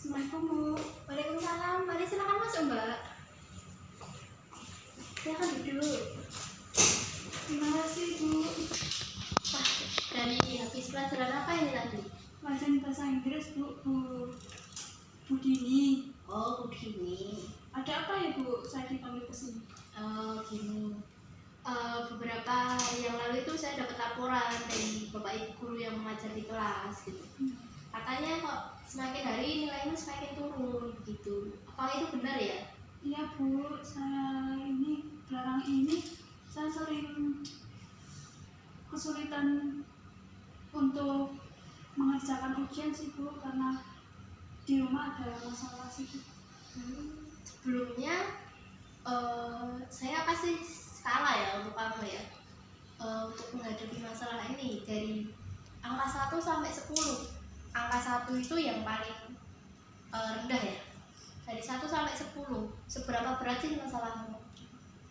Assalamualaikum Bu. Waalaikumsalam. Mari silakan masuk Mbak. Silakan duduk. Terima kasih Bu. Wah, dari habis pelajaran apa ini tadi? Pelajaran bahasa Inggris Bu. Bu Dini. Oh, begini. Ada apa ya Bu? Saya dipanggil ke sini. Gini. Beberapa hari yang lalu itu saya dapat laporan dari bapak ibu guru yang mengajar di kelas gitu. Katanya kok semakin hari nilainya semakin turun gitu. Apa itu benar ya? Iya Bu, saya ini belakangan ini saya sering kesulitan untuk mengerjakan ujian sih Bu, karena di rumah ada masalah sih Bu. Sebelumnya saya kasih skala ya untuk kamu ya, untuk menghadapi masalah ini dari angka 1 sampai 10. Angka 1 itu yang paling rendah ya, dari 1 sampai 10. Seberapa berat sih masalahmu?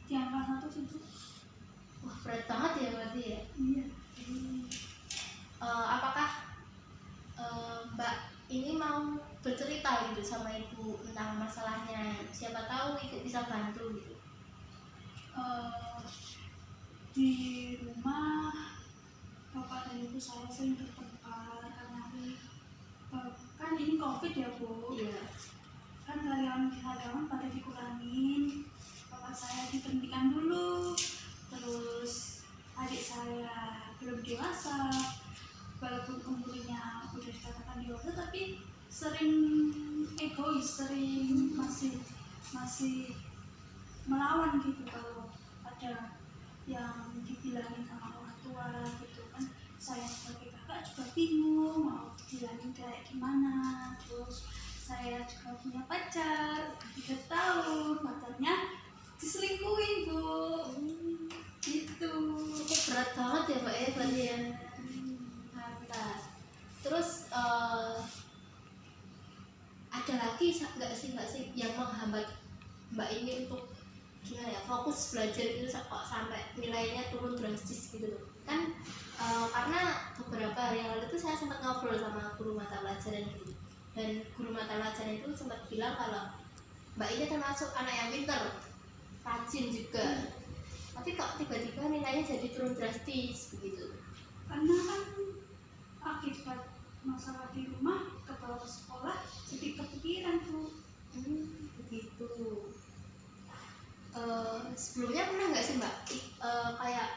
Di angka 1 sih Bu. Wah, berat banget ya berarti ya. Iya. Apakah Mbak ini mau bercerita gitu sama ibu tentang masalahnya? Siapa tahu ibu bisa bantu gitu. Di rumah bapak dan ibu saya sering bertengkar karena kan ini COVID ya Bu. Iya. Kan karyawan pada dikurangin, bapak saya diberhentikan dulu, terus adik saya belum dewasa, walaupun umurnya udah dikatakan dewasa tapi sering egois, sering masih melawan gitu kalau ada yang dibilangin sama orang tua gitu kan. Saya sebagai kakak juga bingung mau bilangin kayak gimana. Terus saya juga punya pacar 3 tahun, pacarnya diselingkuhin Bu. Gitu. Berat banget ya Mbak ya berarti ya. Pantas. Terus ada lagi nggak sih yang menghambat Mbak ini untuk gimana ya, fokus belajar itu kok sampai nilainya turun drastis gitu loh kan? Karena beberapa hari yang lalu tuh saya sempat ngobrol sama guru mata pelajaran gitu, dan guru mata pelajaran itu sempat bilang kalau Mbak ini termasuk anak yang pintar, rajin juga, tapi kok tiba-tiba nilainya jadi turun drastis begitu. Karena kan akibat masalah di rumah ke bawah ke sekolah jadi kepikiran Bu. Begitu. Sebelumnya pernah nggak sih Mbak kayak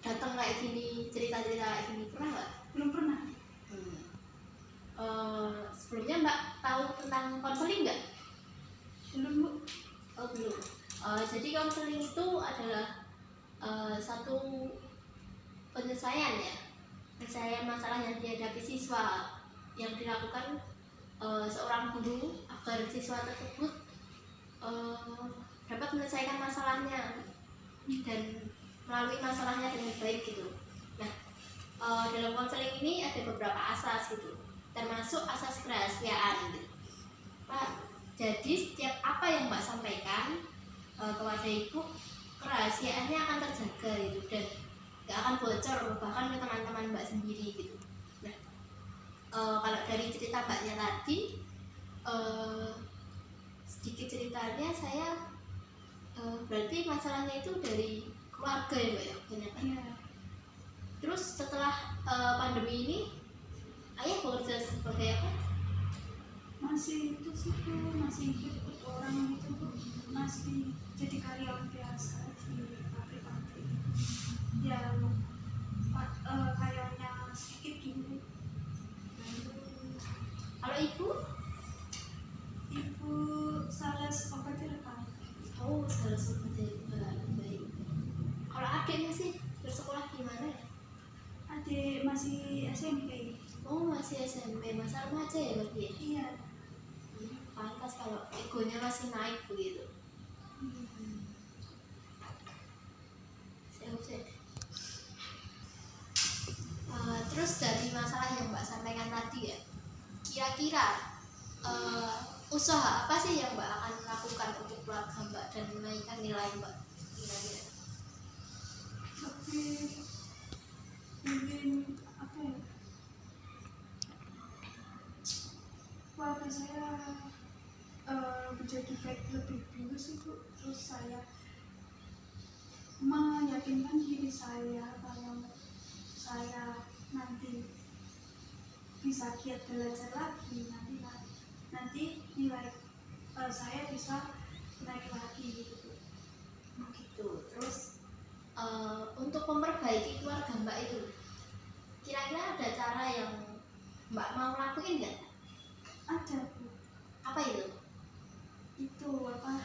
datang kayak gini, cerita-cerita kayak gini, pernah nggak? Belum pernah. Sebelumnya Mbak tahu tentang konseling nggak? Belum Bu. Oh belum. Jadi konseling itu adalah satu penyelesaian ya, penyelesaian masalah yang dihadapi siswa yang dilakukan seorang guru agar siswa tersebut dapat menyelesaikan masalahnya dan melalui masalahnya dengan baik gitu. Nah, dalam konseling ini ada beberapa asas gitu, termasuk asas kerahasiaan gitu. Pak, jadi setiap apa yang Mbak sampaikan kepada ibu, kerahasiaannya akan terjaga gitu, dan gak akan bocor bahkan ke teman-teman Mbak sendiri gitu. Nah, kalau dari cerita Mbaknya tadi, sedikit ceritanya saya berarti masalahnya itu dari keluarga ya Mbak ya, banyak. Iya. Terus setelah pandemi ini ayah bekerja sebagai apa? Masih itu sih Bu, masih ikut orang gitu Bu, masih jadi karyawan biasa di pabrik-pabrik yang karyawannya sedikit gitu. Kalau ibu? Ibu sales obat rekam. Oh, salah satu baik. Kalau adiknya sih bersekolah di mana ya? Adik masih SMP. Oh, masih SMP, masa remaja ya berarti ya? Iya. Pantas kalau egonya masih naik begitu. Terus dari masalah yang Mbak sampaikan tadi ya, kira-kira usaha apa sih yang Mbak akan lakukan untuk keluarga Mbak dan menaikkan nilai Mbak kira-kira? Tapi mungkin apa ya, keluarga saya menjadi baik lebih dulu sih Bu. Terus saya meyakinkan diri saya kalau saya nanti bisa giat belajar lagi, nanti nilai saya bisa naik lagi gitu Bu. Gitu. Terus untuk memperbaiki keluarga Mbak itu, kira-kira ada cara yang Mbak mau lakuin nggak? Ada Bu. Apa itu? Itu apa,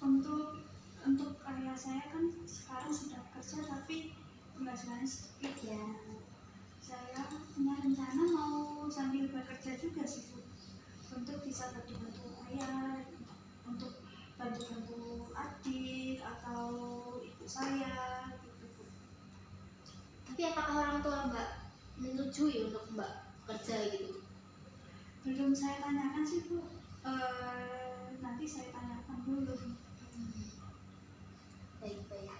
untuk ayah saya kan sekarang sudah kerja tapi penghasilannya sedikit ya. Saya punya rencana mau sambil bekerja juga sih Bu, untuk bisa bantu-bantu ayah, untuk bantu-bantu adik atau ibu saya gitu Bu. Tapi apakah orang tua Mbak menyetujui untuk Mbak kerja gitu? Belum saya tanyakan sih Bu. Nanti saya tanyakan dulu. Baik-baik.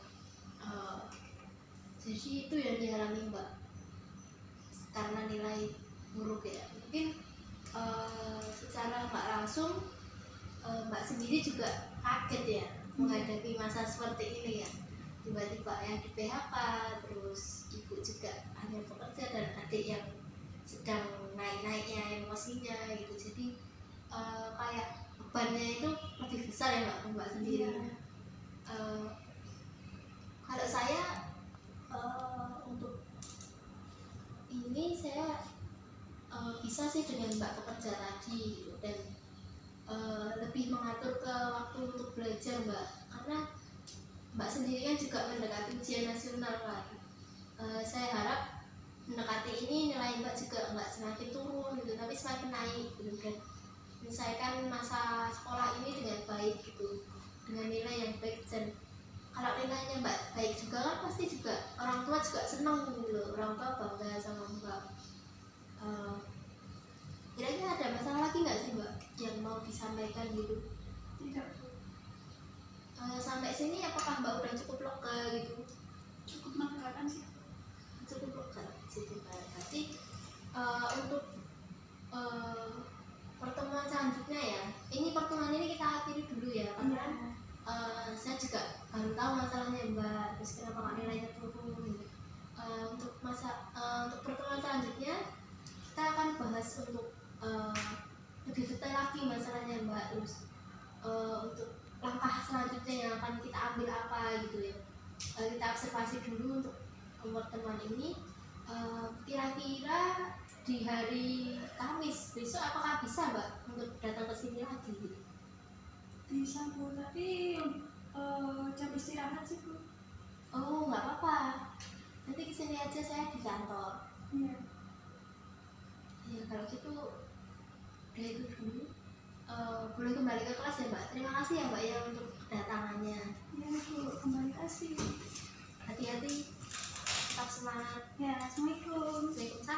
Jadi itu yang dialami Mbak karena nilai buruk ya. Mungkin secara Mbak langsung Mbak sendiri juga kaget ya menghadapi masa seperti ini ya. Tiba-tiba yang di PHK, terus ibu juga hanya bekerja dan adik yang sedang naik-naiknya emosinya gitu. Jadi kayak bebannya itu lebih besar ya Mbak sendiri. Iya. Kalau saya untuk ini saya bisa sih dengan Mbak bekerja tadi gitu, dan lebih mengatur ke waktu untuk belajar Mbak, karena Mbak sendiri kan juga mendekati ujian nasional kan. Saya harap mendekati ini nilai Mbak juga nggak semakin turun gitu, tapi semakin naik gitu, dan menyelesaikan masa sekolah ini dengan baik gitu, dengan nilai yang baik. Dan kalau nilainya Mbak baik juga kan pasti juga orang tua juga senang gitu loh, orang tua bangga sama Mbak. Kira-kira ada masalah lagi nggak sih Mbak yang mau disampaikan gitu? Tidak Bu. Sampai sini apakah Mbak udah cukup lega gitu? Cukup mengatakan sih. Cukup lega gitu Mbak. Berarti untuk pertemuan selanjutnya ya, ini pertemuan ini kita akhiri dulu ya, karena saya juga baru tahu masalahnya Mbak, terus kenapa nggak nilainya turun gitu. Untuk pertemuan selanjutnya kita akan bahas untuk lebih detail lagi masalahnya Mbak, terus untuk langkah selanjutnya yang akan kita ambil apa gitu ya. Kita observasi dulu untuk pertemuan ini. Kira-kira di hari Kamis besok apakah bisa Mbak untuk datang ke sini lagi gitu? Bisa Bu, tapi jam istirahat sih Bu. Oh nggak apa-apa, nanti kesini aja, saya di kantor. Iya. Ya kalau gitu udah itu dulu. Boleh kembali ke kelas ya Mbak. Terima kasih ya Mbak ya untuk kedatangannya. Iya Bu, kembali kasih. Hati-hati, tetap semangat. Ya, Assalamualaikum. Waalaikumsalam.